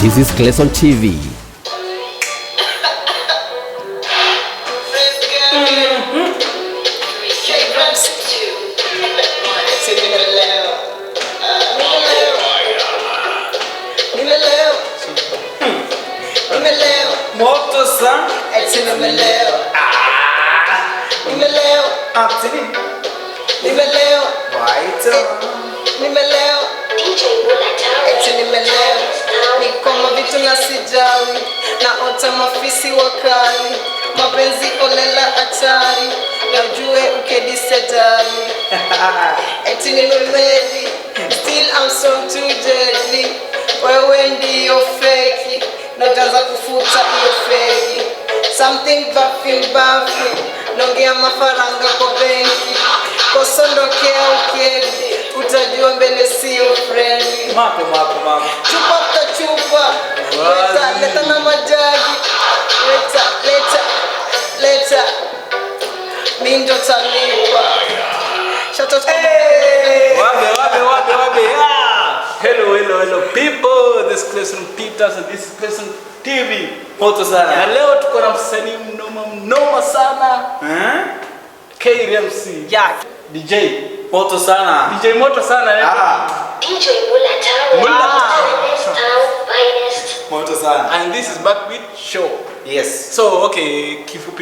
This is Clayson TV. Moto sana nimeleo nimeleo atini nimeleo waita nimeleo nimeleo nikoma vitu na sijawi na ota mafisi wakali mapenzi olela hatari na ujue ukedisetari eti nimemedi still I'm so too deadly wewe ndiyo fake naanza kufuta hiyo fake something bafi nongea mafaranga kwa benki kosondokea ukedi utajua mbele sio friendly mapo chupa kwa chupa leta na majagi leta mindo talipa shout wabe hello people, this is Clayson Peters and this is Clayson TV. Moto sana. Na leo tuko na msanii mnoma sana. KRMC. Yeah. DJ moto sana. DJ moto sana. DJ Mulatawa. Moto sana. And this is back with show. Yes. So okay,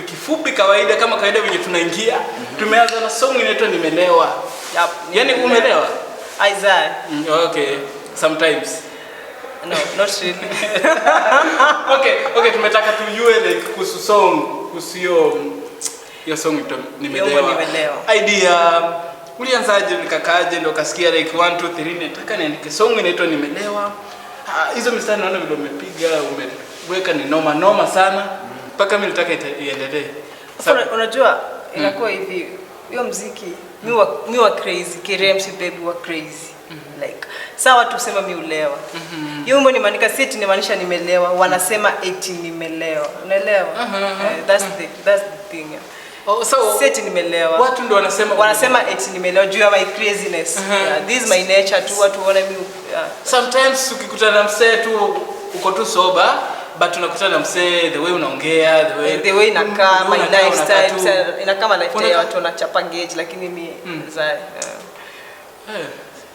kifupi kawaida kama kawaida venye tunaingia. Tumeanza na song inaitwa Nimelewa. Yep. Yaani umelewa? Isaiah. Okay. Sometimes. No, not really. Okay, tumetaka tujue like kuhusu song, kuhusu hiyo song Nimelewa. Idea ulianzaje nikakaaje ndio kasikia like 1 2 3 nataka niandike song inaitwa Nimelewa. Hizo mistari naona vile umepiga, umeweka ni noma sana. Mpaka mimi nataka iendelee. Unajua inakuwa hivi hiyo muziki mi wa crazy, KRMC baby wa crazy. Like sawa tusema mi ulewa. Hiyo wimbo nimaanika si eti nimaanisha nimelewa, wanasema eti nimelewa. Unaelewa? That's the thing. Oh, so si eti nimelewa. Watu ndio wanasema eti nimelewa due to my craziness. This is my nature tu watu waone mi. Sometimes ukikutana na msee tu uko tu sober but unakutana na msee the way unaongea the way inakaa my lifestyle inakaa my lifestyle watu wanachapa gauge lakini mimi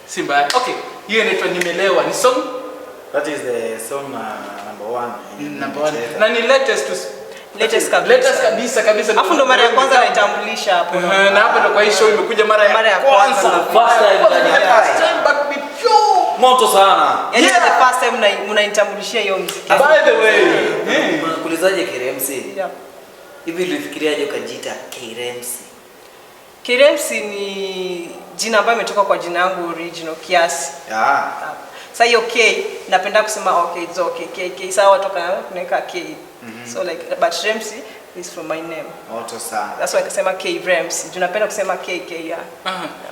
Simba. Okay, hiyo inaitwa Nimelewa. Ni song? That is the song number 1. Na ni latest kabisa. Afu ndo mara ya kwanza naitambulisha hapo. Na hapo ndo kwa hii show imekuja mara ya kwanza. First time back with you. Moto sana. Yaani the first time mnaitambulishia hiyo muziki. By the way, unakulizaje KRMC? Yeah. Hivi ulifikiriaje ukajiita KRMC? KRMC ni jina ambayo imetoka kwa jina yangu original Kiasi. Sasa hiyo K napenda kusema okay it's okay K sawa toka kunaweka K. So like but RMC is from my name. Moto sana. That's why I kasema KRMC. Tunapenda kusema K.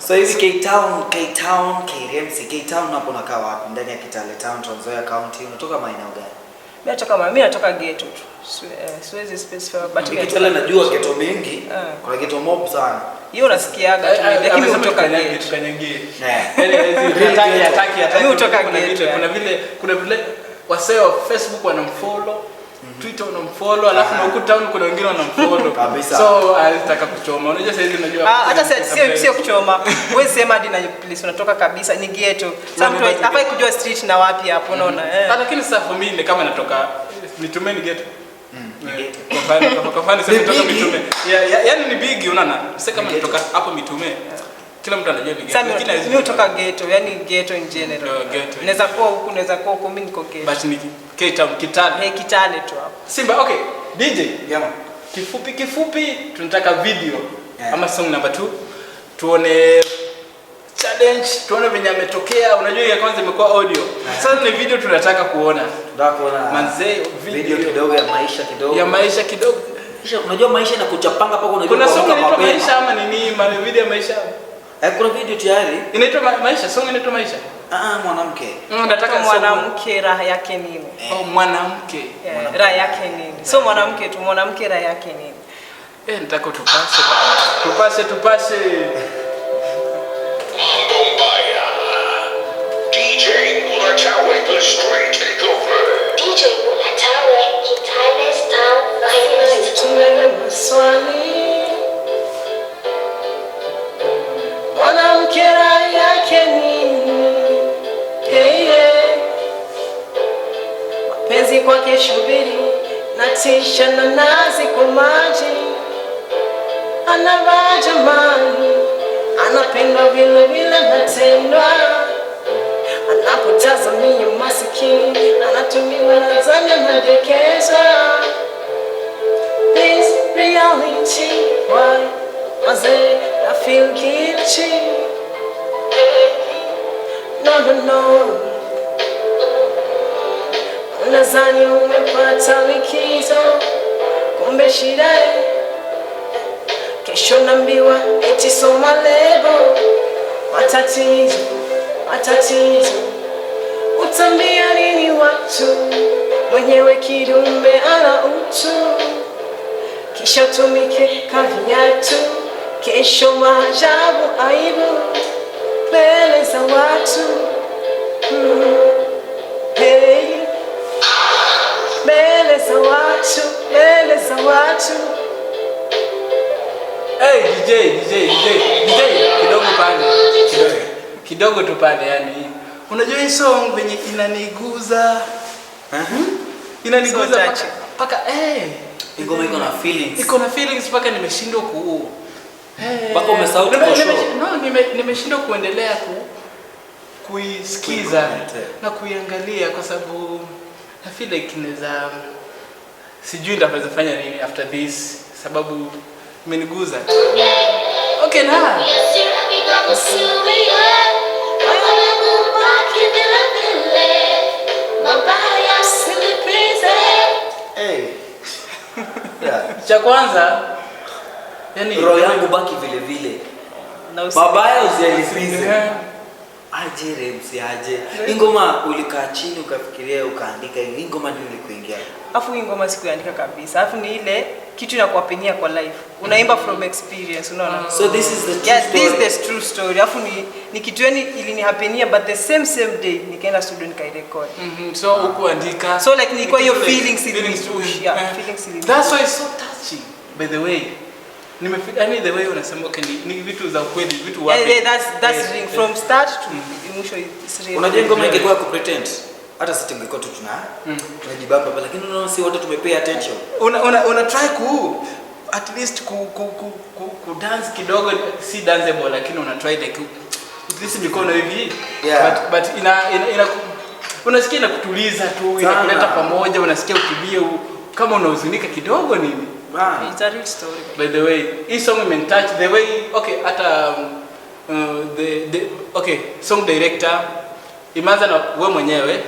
So hivi K-Town KRMC. K-Town unapo unakaa wapi? Ndani ya Kitale Town, Trans Nzoia County. Unatoka maeneo gani? Mimi natoka ghetto tu. Siwezi specify but Kitale najua ghetto mingi. Kuna ghetto mob sana. Hiyo unasikiaga tu lakini kutoka ghetto. Kanyangie. Hataki. Mimi kutoka ghetto. Kuna vile wasee wa Facebook wanamfollow, Twitter wanamfollow, alafu na huko town kuna wengine wanamfollow. So alitaka kuchoma. Unajua sasa hivi unajua. Hata sio kuchoma. Wewe sema hadi na place unatoka kabisa ni ghetto. Sasa mtu hapa kujua street na wapi hapo unaona. Lakini sasa for me ni kama natoka Mitume ni ghetto. Kwa mfano sasa nitoka Mitume. Yaani ni big unaona. Sasa kama nitoka hapo Mitume. Kila mtu anajua ni ghetto. Lakini mimi kutoka ghetto, yani ghetto in general. Naweza kuwa huku, naweza kuwa huko, mimi niko ghetto. But ni K-Town Kitale. Kitale tu hapo. Simba, okay. DJ, kifupi tunataka video ama song number 2. Tuone challenge, tuone venye ametokea. Unajua ya kwanza imekuwa audio. Sasa ni video tunataka kuona. Manze video kidogo ya maisha kidogo. Unajua maisha inakuchapanga pako unajua. Kuna song inaitwa maisha ama nini? Video ya maisha. Kuna video tayari. Inaitwa maisha, song inaitwa maisha. Mwanamke. Nataka mwanamke raha yake nini? Mwanamke. Raha yake nini? So mwanamke tu mwanamke raha yake nini? Nataka tupashe. DJ Mulatawa, the straight takeover. kwake shubiri na tisha na nazi kwa maji. Anavaa jamani, anapendwa vile vile natendwa. Anapotazamia masikini, anatumiwa nadhani nadekezwa. This reality, why was it I feel guilty? No. Unadhani umepata likizo, kumbe shida. Kesho naambiwa eti soma lebo. Matatizo, utambia nini watu? Mwenyewe kidume ana utu. Kisha tumike kaviatu, kesho maajabu aibu mbele za watu. Hey, mbele za watu. Hey DJ, kidogo tu pale yani. Unajua hii song venye inaniguza. Inaniguza paka ngoma iko na feelings. Iko na feelings paka nimeshindwa Paka umesahau kushow. Nimeshindwa kuendelea kuisikiza na kuiangalia kwa sababu I feel like inaweza sijui nitaweza fanya nini after this sababu imeniguza. Okay na. Cha kwanza yani roho yangu baki vile vile. Mabaya usialipize. Aje Remsi aje. Ngoma ulikaa chini ukafikiria ukaandika hii ngoma ndio ilikuingia. Afu hii ngoma sikuandika kabisa. Afu ni ile kitu inakuapenia kwa life. Unaimba from experience, unaona? So this is the true story. This is the true story. Afu ni kitu yani ilinihapenia but the same day nikaenda studio nikairecord. So ukuandika. So like nilikuwa hiyo feelings ilinipush. Yeah, feelings ilinipush. That's why it's so touching. By the way, yani the way unasema okay ni vitu za kweli, vitu wapi. Yeah, that's ring from start to mwisho is real. Unajua ngoma ingekuwa ku pretend. Hata sisi tungekuwa tu tunajibamba pale lakini unaona si wote tumepay attention. Una try at least ku dance kidogo, si danceable lakini una try like at least mikono hivi. Yeah. But unasikia inakutuliza tu, inakuleta pamoja, unasikia ukibia kama unahuzunika kidogo nini. It's a real story. By the way, hii song imentouch the way okay hata the song director imeanza na wewe mwenyewe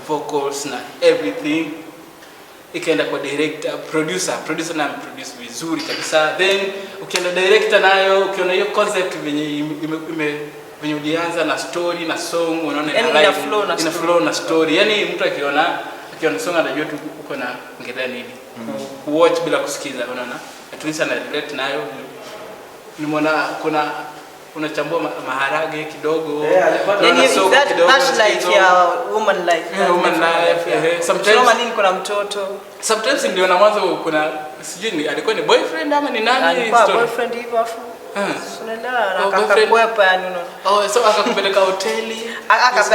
vocals na everything, ikaenda kwa director, producer na produce vizuri kabisa, then ukienda director nayo ukiona hiyo concept venye ulianza na story na song, unaona ina flow na story, yani mtu akiona song anajua tu uko na ngelea nini watch bila kusikiza, unaona at least ana relate nayo. Nimeona unachambua maharage kidogo, that's life ya woman life. Woman life. Sometimes nini kuna mtoto. Sometimes ndio na mwanzo kuna sijui alikuwa ni boyfriend ama ni nani, alikuwa boyfriend hivyo afu unaelewa akakwepa yani unaona. So akakupeleka hoteli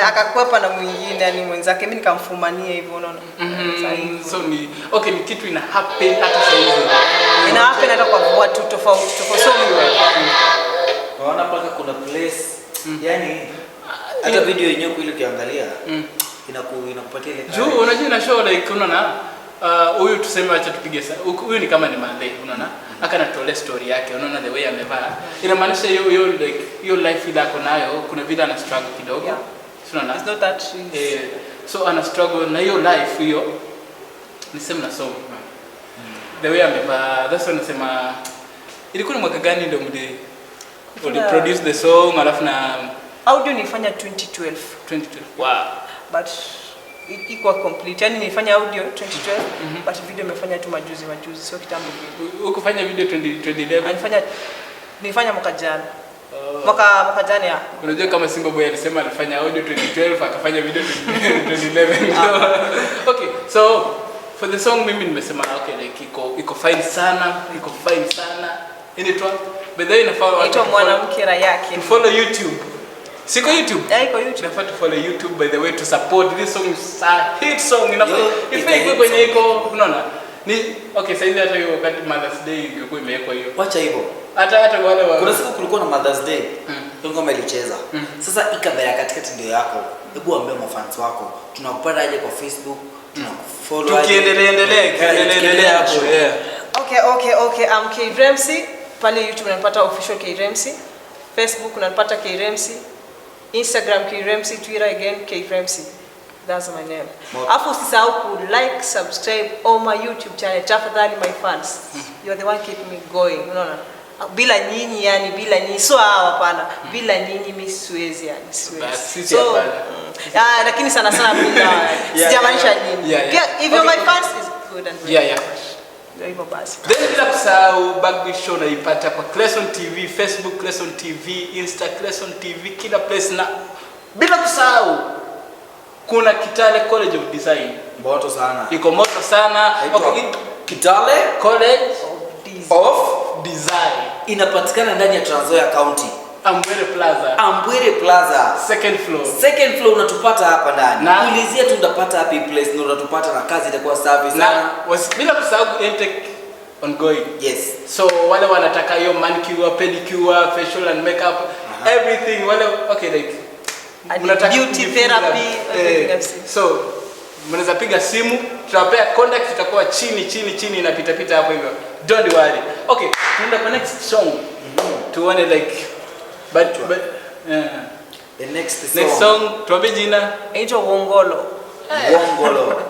akakwepa na mwingine yani mwenzake, mimi nikamfumania hivyo unaona. So ni okay, ni kitu ina happen hata sasa hivi. Ina happen hata kwa watu tofauti. So unaona paka kuna place yani hata video yenyewe ile ukiangalia inakupatia ile juu unajua ina show like unaona huyu tuseme acha tupige huyu ni kama ni Monday unaona akanatolea story yake, unaona the way amevaa inamaanisha hiyo like hiyo life ile ako nayo kuna vile ana struggle kidogo, unaona it's not that so ana struggle na hiyo life hiyo ni same na song the way amevaa. That's why nasema ilikuwa ni mwaka gani ndio uli produce the song alafu na audio nilifanya 2012. Wow. But iko complete. Yani nilifanya audio 2012 but video nimefanya tu majuzi sio kitambo vile. Ukufanya video 2011? Nilifanya mwaka jana. Mwaka jana ya. Unajua kama Simba Boy alisema alifanya audio 2012 akafanya video 2011. Okay, so for the song mimi nimesema okay like iko fine sana. Inaitwa by the way inafaa mwanamke ra yake. To follow YouTube. Siko YouTube. Iko YouTube. Unafaa to follow YouTube by the way to support this song. Is a hit song. Ifai kwenye iko unaona? Ni okay sasa hata hiyo wakati Mother's Day ingekuwa imewekwa hiyo. Wacha hivyo. Hata wale kuna siku kulikuwa na Mother's Day. Ngoma ilicheza. Sasa ikamera katikati ndio yako. Hebu ambie mafans wako. Tunakupata aje kwa Facebook? Tunakufollow. Tukiendelea hapo. Yeah. Okay. K Ramsey. Pale YouTube unapata official K Ramsey. Facebook unapata K Ramsey. Instagram K Ramsey, Twitter again K Ramsey. That's my name. Afu usisahau ku like, subscribe on my YouTube channel. Tafadhali my fans. You are the one keeping me going. Unaona? Bila nyinyi so hapana. Bila nyinyi mimi siwezi siwezi. So lakini sana bila sijamaanisha nyinyi. If you're my fans is good and very yeah. Hivyo basi. Then bila kusahau Backbeat Show unaipata kwa Clayson TV, Facebook Clayson TV, Insta Clayson TV, kila place na bila kusahau kuna Kitale College of Design. Moto sana. Iko moto sana. Okay, Kitale College of Design. Inapatikana ndani ya Trans Nzoia County. Ambwere Plaza. Second floor unatupata hapa ndani. Ulizia tu utapata happy place na unatupata na kazi itakuwa safi sana. Bila kusahau intake ongoing. Yes. So wale wanataka hiyo manicure, pedicure, facial and makeup, everything wale okay like beauty therapy. So mnaweza piga simu, tutawapea contact itakuwa chini inapita hapo hivyo. Don't worry. Okay, tunaenda kwa next song. Tuone like but the next song tuambie jina inaitwa Wongolo. Si Wongolo.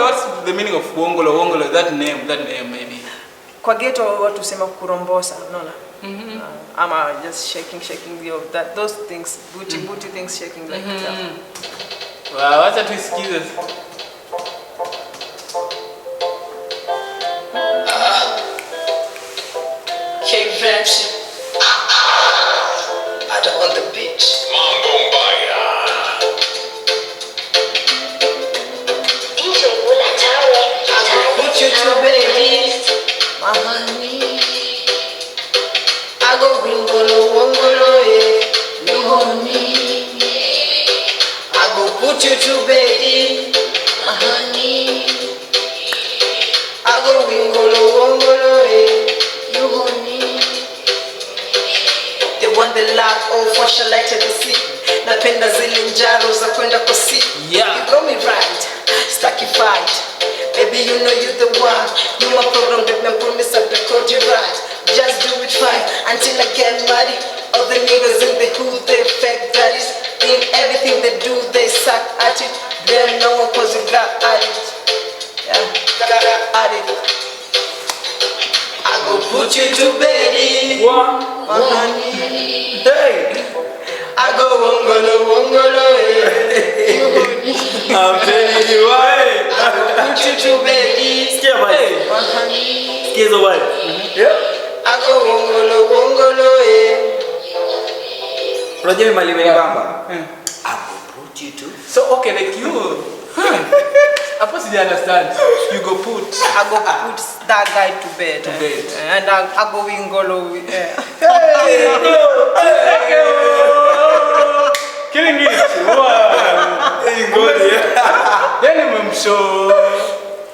What's the meaning of Wongolo? That name maybe. Kwa ghetto watu husema kurombosa, unaona? Ama just shaking those things, booty things shaking like that. Wow, wacha tusikize. K Ramsey. I don't want the beach. Mambo mbaya. Put you to baby. My honey. I go Wongolo, you honey. I go put you to baby. My honey. I go Wongolo, you honey. They want the love of what shall I tell the sea. Napenda zile njaro za kwenda kwa sea. Yeah. You got me right, stucky fight. Baby, you know you the one. You my program, baby, I promise I'll record you right. Just do it fine until I get married. All the niggas in the hood, they fake daddies. In everything they do, they suck at it. Them no one cause you got at it. Yeah, at it. I go put you to bed. Honey. Hey. I go Wongolo, I'm telling you why. I go put you to bed. Sikia bye. Honey. Sikia hizo bye. Yeah. I go Wongolo. Unajua mali imenibamba. I will put you to. So okay like you. I possibly understand. You go put that guy to bed. And I go Wongolo. Killing it. Wow. Yaani mmemshow.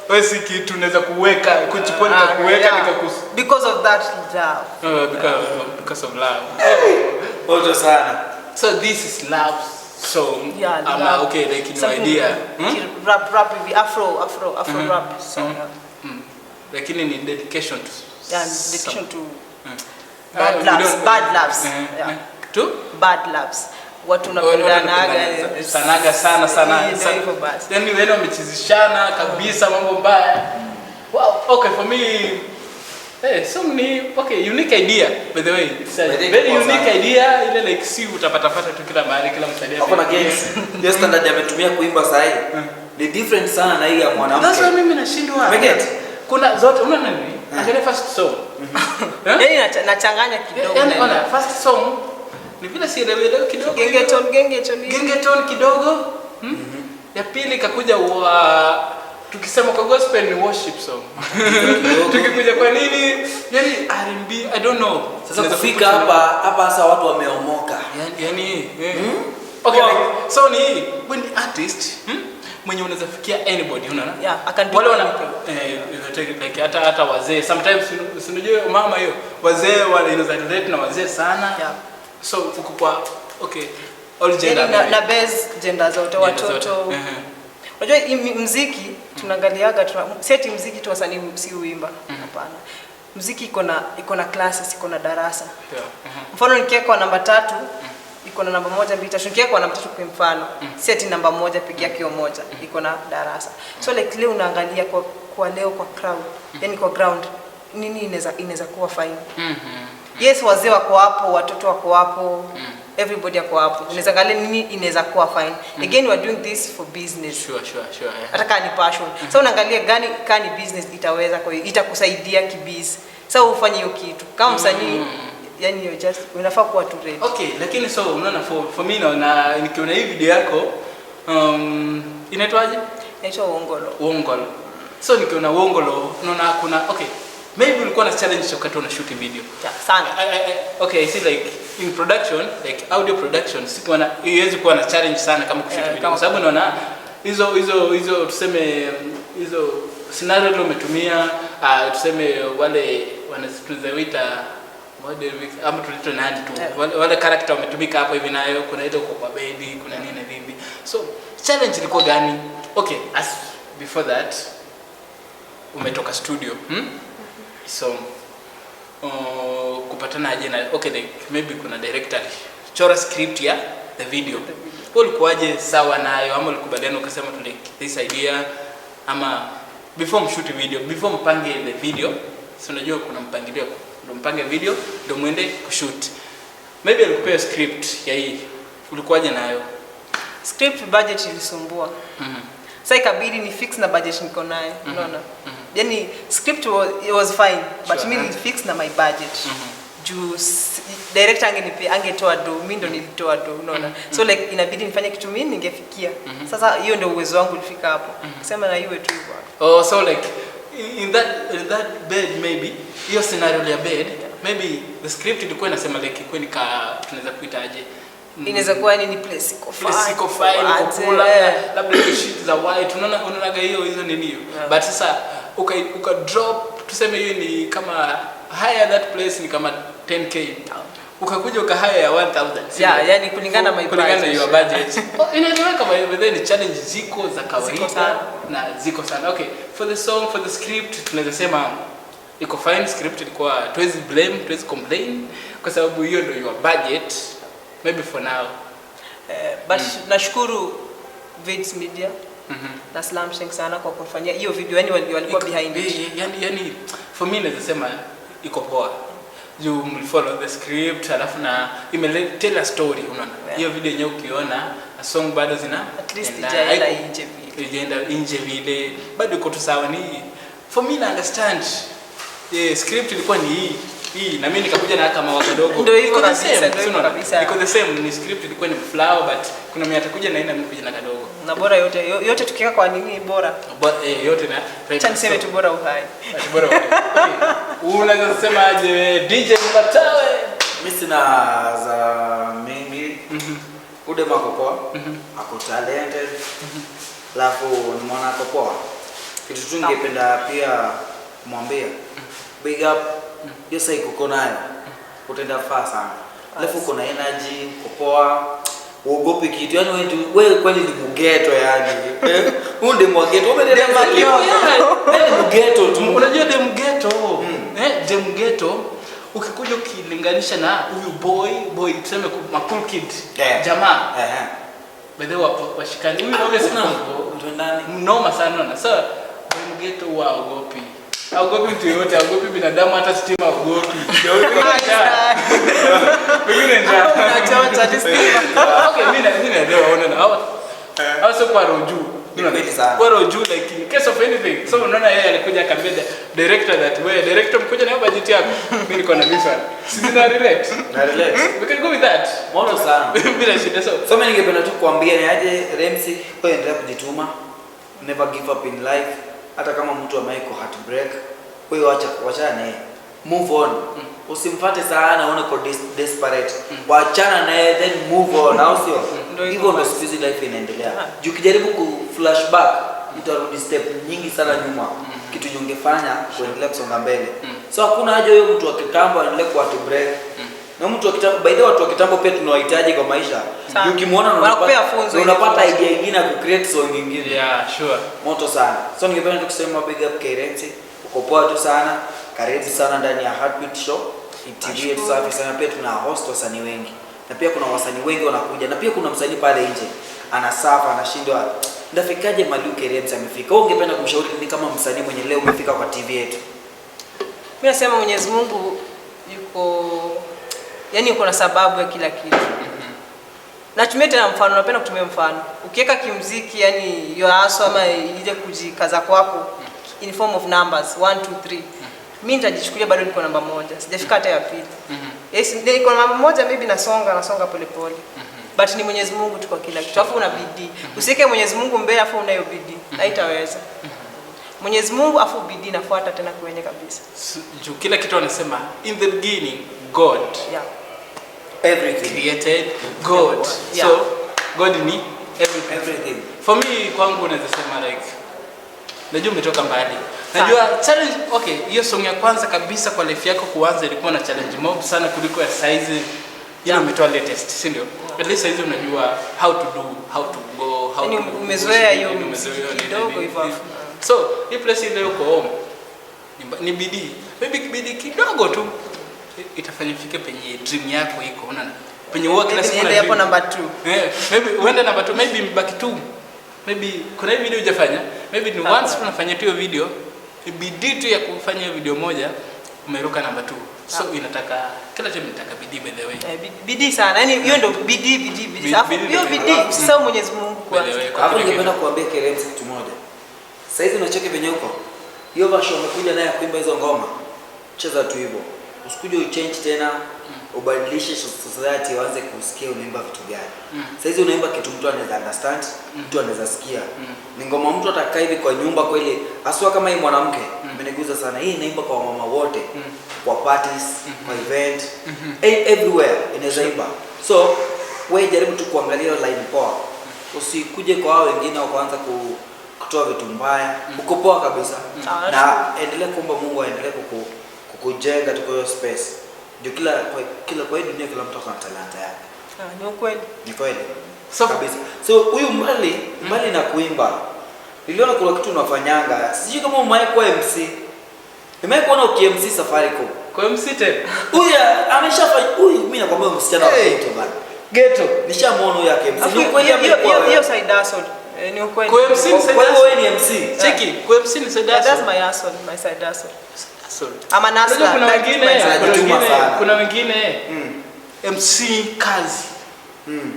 Wewe si kitu unaweza kuweka kuchukua kuweka nikakusu. Because of that love. Because of love. Moto sana. So this is love song. Yeah, okay, like no idea. Rap Afro rap song. Lakini ni dedication to. Yeah, dedication to bad loves. Yeah. To bad loves. Watu unapendanaga sanaga sana. Yaani wewe umechizishana kabisa mambo mbaya. Wow, okay for me song ni okay, unique idea by the way. It's a very unique idea ile like si utapata tu kila mahali kila msanii. Hapo na games. Yes, standard ametumia kuimba saa hii. Ni different sana na hii ya mwanamke. That's why mimi nashindwa. Kuna zote unaona nini? Angalia first song. Yaani nachanganya kidogo. Yaani ona first song ni vile sielewi kidogo. Gengeton Kidogo. Ya pili kakuja tukisema kwa gospel ni worship song. Tukikuja kwa nini? Yani R&B, I don't know. Sasa kufika hapa sasa watu wameomoka. Yani okay, like, so ni when the artist mwenye unaweza fikia anybody, unaona? Yeah, I can do wale wana like hata wazee sometimes unajua mama hiyo wazee wale inaweza relate na wazee sana. Yeah. So uko kwa okay all gender na base gender zote watoto. Unajua muziki tunaangaliaga seti muziki tu wasanii si uimba. Hapana. Muziki iko na classes, iko na darasa. Mfano nikiweka namba 3 iko na namba 1 2 3, nikiweka namba 3 kwa mfano seti namba 1 peke yake moja iko na darasa. So like leo unaangalia kwa leo kwa crowd, yani kwa ground nini inaweza kuwa fine. Yes, wazee wako hapo, watoto wako hapo, everybody wako hapo. Unaweza angalia nini inaweza kuwa fine. Again we are doing this for business. Sure. Hata kama ni passion. So unaangalia gani kama ni business itaweza kwa hiyo itakusaidia kibiz. So ufanye hiyo kitu. Kama msanii yani you just unafaa kuwa tu ready. Okay, lakini so unaona for me na nikiona hii video yako inaitwaje? Inaitwa Uongolo. So nikiona Uongolo unaona kuna okay, maybe ulikuwa na challenge wakati una shoot video. Yeah, sana. Okay, I see like in production, like audio production, sikuwa iwezi kuwa na challenge sana kama kushoot video. Kwa sababu unaona hizo tuseme hizo scenario ile umetumia, tuseme wale wanaziita model ama tulito nani tu. Wale character wametumika hapo hivi nayo, kuna ile kwa bedi, kuna nini na nini. So challenge ilikuwa gani? Okay, as before that umetoka studio, so kupatana aje na okay, like maybe kuna director chora script ya the video. Ulikuwaje sawa nayo ama ulikubaliana ukasema tu like this idea ama before mshoot video, before mpange the video, so unajua kuna mpangilio, ndio mpange video ndio muende kushoot. Maybe alikupea script ya hii, ulikuwaje nayo? Script budget ilisumbua. Sasa ikabidi ni fix na budget niko nayo, unaona? Yani script was fine, but me ni fix na my budget. Juu director angetoa do, mimi ndo nilitoa do, unaona? So like inabidi nifanye kitu mimi ningefikia. Sasa hiyo ndio uwezo wangu ulifika hapo. Kusema na iwe tu hivyo. Oh, so like in that bed maybe hiyo scenario ya bed, maybe the script ilikuwa inasema like kwa tunaweza kuita aje? Inaweza kuwa ni place iko fine, kukula labda sheet za white, unaona hizo nini. But sasa uka drop tuseme hiyo ni kama higher that place ni kama 10k. Ukakuja ukahaya ya 1000. Yeah, yani kulingana na your budget. Inaeleweka kama then challenge ziko za kawaida na ziko sana. Okay, for the song, for the script tunaweza sema iko fine, script ilikuwa tuwezi blame, tuwezi complain kwa sababu hiyo ndio your budget maybe for now. But nashukuru Vids Media na Slam Shank sana kwa kufanyia hiyo video, yani walikuwa behind it. Yani for me naweza sema iko poa. You follow the script alafu na tell a story, unaona. Hiyo video yenyewe ukiona a song bado zina at least ijaenda nje vile bado iko tu sawa. Ni for me na understand script ilikuwa ni hii na mimi nikakuja na kama wadogo ndio iko kabisa iko the same. Ni script ilikuwa ni flower but kuna mimi atakuja na mimi kuja na kadogo na bora yote tukiweka kwa nini bora yote na acha niseme tu bora uhai bora uhai. Unaweza kusema aje DJ Mbatawe? Mimi sina za mengi. Ude makopoa ako talented, alafu ni mwana kopoa. Kitu tu ningependa pia kumwambia big up, hiyo sasa iko nayo utaenda faa sana, alafu uko na energy, kopoa, uogopi kitu, yani wewe kweli ni mugeto yani. Unde mugeto umedelea makio yani mugeto tu, unajua de mugeto de mugeto ukikuja ukilinganisha na huyu boy tuseme kwa cool kid jamaa by the way washikani huyu obviously mtu ndani mnoma sana na sasa boy mugeto waogopi mtu yote, haogopi binadamu, hata stima haogopi. Pengine ndio unachota stima. Okay, mimi naelewa hao sio kwa roju. Kwa roju like in case of anything. So unaona yeye alikuja akambia director that way, director mkuja na budget yako. Mimi niko na visa. Sisi na relate. We can go with that. Moto sana. Bila shida. So mimi ningependa tu kuambia ni aje Remsi kwa endelea kujituma. never give up in life. Hata kama mtu ameko heartbreak, wewe wacha naye, move on. Usimfuate sana uone kwa desperate, waachana naye then move on. Au sio? Hivyo ndio siku hizi life inaendelea. Juu ukijaribu ku flashback utarudi step nyingi sana nyuma, kitu ungefanya kuendelea kusonga mbele. So hakuna haja wewe mtu wa kitambo aendelee kwa heartbreak. Na mtu wa kitambo, by the way, watu wa kitambo pia tunawahitaji kwa maisha. Ukimwona unapata idea nyingine ya create song nyingine. Yeah, sure. Moto sana. So ningependa kusema big up K-Rems. Uko poa tu sana. Karibu sana ndani ya Heartbeat Show. TV yetu safi sana, pia tuna host wasanii wengi. Na pia kuna wasanii wengi wanakuja. Na pia kuna msanii pale nje anasafa, anashindwa ndafikaje mali K-Rems amefika. Wewe ungependa kumshauri ni kama msanii mwenye leo umefika kwa TV yetu? Mimi nasema Mwenyezi Mungu yuko, yani uko na sababu ya kila kitu. Natumia tena mfano, napenda kutumia mfano. Ukiweka kimuziki, yani your aso ama ile kujikaza kwako in form of numbers 1 2 3. Mimi nitajichukulia bado niko namba 1. Sijafika hata ya pili. Yes, niko namba 1, maybe nasonga pole pole. But ni Mwenyezi Mungu tu kwa kila kitu. Alafu una bidii. Usiweke Mwenyezi Mungu mbele afu unayo bidii. Haitaweza. Mwenyezi Mungu afu bidii nafuata tena kwenye kabisa. Juu kila kitu anasema in the beginning God. Yeah. Everything created God. Yeah. So God ni everything. For me kwangu naweza sema like najua umetoka mbali. Najua challenge, okay, hiyo song ya kwanza kabisa kwa life yako kuanza ilikuwa na challenge mob sana kuliko ya size. Yeye umetoa latest, si ndio? At least size unajua how to do, how to go, how to umezoea hiyo kidogo hivyo. So, hii place ile uko home ni bidii. Maybe bidii kidogo tu itafanya ufike penye dream yako iko, unaona? Penye uwa kila siku unaenda hapo number 2. Maybe uende number 2, maybe mbaki 2. Maybe kuna hii video hujafanya, maybe ni once unafanya tu hiyo video, bidii tu ya kufanya hiyo video moja umeruka number 2. So inataka kila time inataka bidii, by the way. Bidii sana. Yaani hiyo ndio bidii. Alafu hiyo bidii usisahau Mwenyezi Mungu kwanza. Hapo ningependa kuambia K-Rems kitu moja. Sasa hizi unacheke venye huko. Hiyo version umekuja naye kuimba hizo ngoma. Cheza tu hivyo. Usikuje uchange tena, ubadilishe society waanze kusikia unaimba vitu gani. Sasa hizi unaimba kitu mtu anaweza understand, mtu anaweza sikia. Ni ngoma mtu atakaa hivi kwa nyumba kweli, aswa kama hii mwanamke. Imeniguza sana. Hii inaimba kwa mama wote, kwa parties, kwa event, everywhere inaweza imba. So, wewe jaribu tu kuangalia line poa. Usikuje kwa hao wengine wakaanza kutoa vitu mbaya. Uko poa kabisa. Na endelea kuomba Mungu aendelee kukujenga tu kwa hiyo space. Ndio kwa hii dunia kila mtu ana talanta yake. Ni ukweli. Ni kweli. So kabisa. So huyu mbali na kuimba, niliona kuna kitu unafanyanga. Sijui kama umewahi MC. Nimewahi kuona uki-MC Safaricom. Kwa MC tena. Huyu ameshafanya mimi nakwambia msichana wa ghetto bana. Ghetto. Nishamuona huyu aki-MC. Ni ukweli hiyo side hustle. Ni ukweli. Kwa MC ni side hustle. Wewe ni MC. Cheki, kwa MC ni side hustle. That's my hustle, my side hustle. Ama nasla. Kuna wengine MC kazi.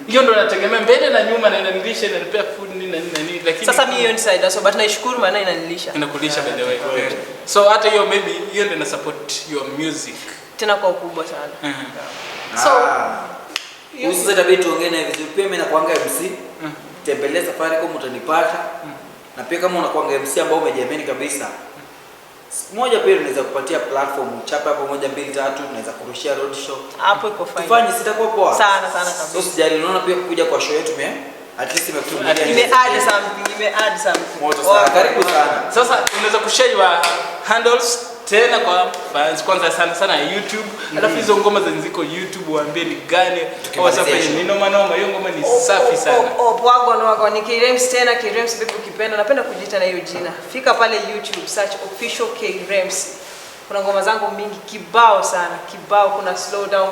Hiyo ndo nategemea mbele na nyuma na inanilisha na nipea food nini lakini sasa mimi hiyo ni side so but naishukuru maana inanilisha. Inakulisha by the way. So hata hiyo maybe hiyo ndio na support your music tena kwa ukubwa sana. So usije tabia tuongee na vizuri. Pia mimi nakuanga MC. Tembelea Safaricom utanipata. Na pia kama unakuanga MC ambao umejiamini kabisa, moja pia unaweza kupatia platform chapa hapo 1 2 3 unaweza kurushia road show. Hapo iko fine. Tufanye sitakuwa poa. Sana kabisa. So sijali, unaona pia kuja kwa show yetu at least imekufungulia. Ime-add something. Moto sana. Karibu sana. Sasa unaweza kushare your handles tena kwa fans kwanza sana YouTube. Alafu hizo ngoma ziko YouTube waambie ni gani au sasa ni noma hiyo ngoma ni safi sana. Wagwan ni K-Rems tena K-Rems bibi ukipenda napenda kujiita na hiyo jina. Fika pale YouTube search official K-Rems. Kuna ngoma zangu mingi kibao sana, kuna slow down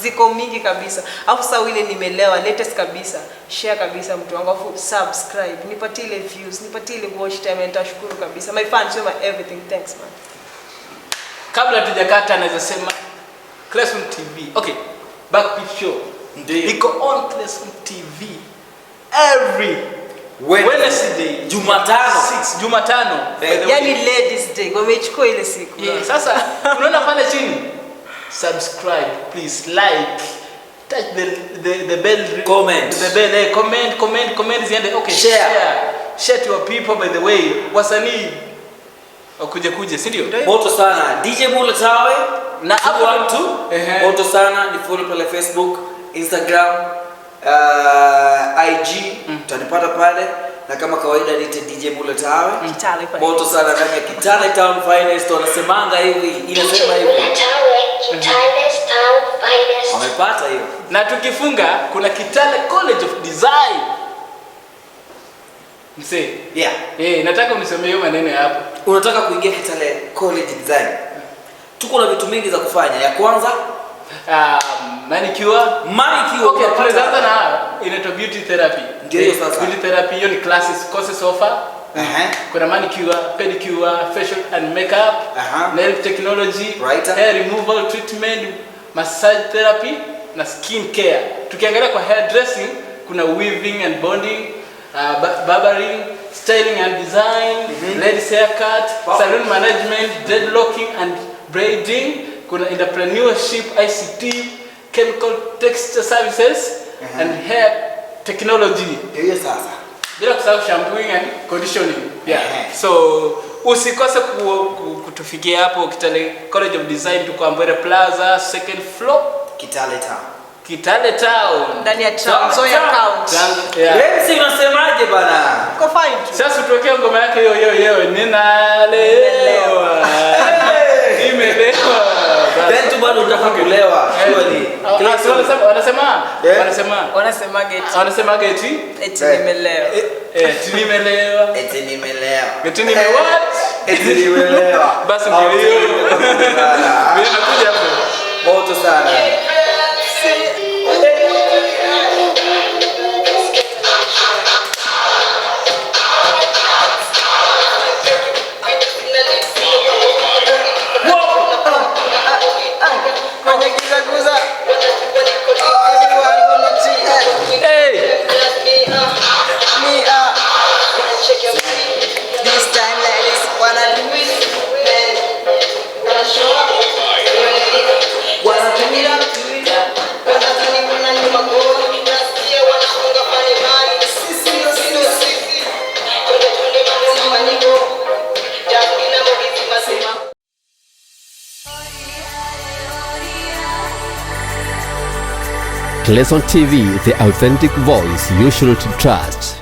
ziko mingi kabisa. Alafu sasa ile nimelewa latest kabisa. Share kabisa mtu wangu, alafu subscribe. Nipatie ile views, nipatie ile watch time, nitashukuru kabisa. My fans, you're my everything. Thanks man. Kabla tujakata naweza sema Classroom TV. Okay, Backbeat Show. Iko on Classroom TV every Wednesday, Jumatano. Yaani ladies day. Wamechukua ile siku. Sasa unaona pale chini. Subscribe, please, like, touch the bell, comment. The bell, comment ziende. Okay, share. share to your people. By the way, wasanii wakuje, si ndio? Moto sana DJ Mula Tawe na hapo tu. Moto sana, ni follow pale Facebook, Instagram, IG, utanipata pale, na kama kawaida niite DJ Mula Tawe. Moto sana ndani ya Kitale Town Finest, wanasemanga hivi, inasema hivi. Kitale Town Finest. Wamepata hiyo. Na tukifunga kuna Kitale College of Design. Mse. Yeah. Nataka unisomee hiyo maneno hapo. Unataka kuingia Kitale College Design? Tuko na vitu mingi za kufanya. Ya kwanza manicure. Okay, tunaanza na inaitwa beauty therapy. Ndio sasa. Beauty therapy hiyo ni courses offer. Kuna manicure, pedicure, facial and makeup, nail technology, hair removal treatment, massage therapy na skin care. Tukiangalia kwa hair dressing kuna weaving and bonding, barbering, styling and design, ladies haircut, salon management, dreadlocking and braiding. Kuna entrepreneurship, ICT, chemical texture services and hair technology. Hiyo sasa. Bila kusahau shampooing and conditioning. So usikose kutufikia hapo Kitale College of Design, tuko Ambwere Plaza, 2nd floor, Kitale Town. Ndani ya Trans Nzoia County. Lenzi unasemaje bana? Uko fine tu. Sasa tutokea ngoma yake hiyo ninalewa. Nimelewa. Then tu bado unataka kulewa. Wanasema geti. Eti nimelewa. Eti nimelewa. Basi ndio hiyo. Mimi nakuja hapo. Moto sana. Clayson TV, the authentic voice you should trust.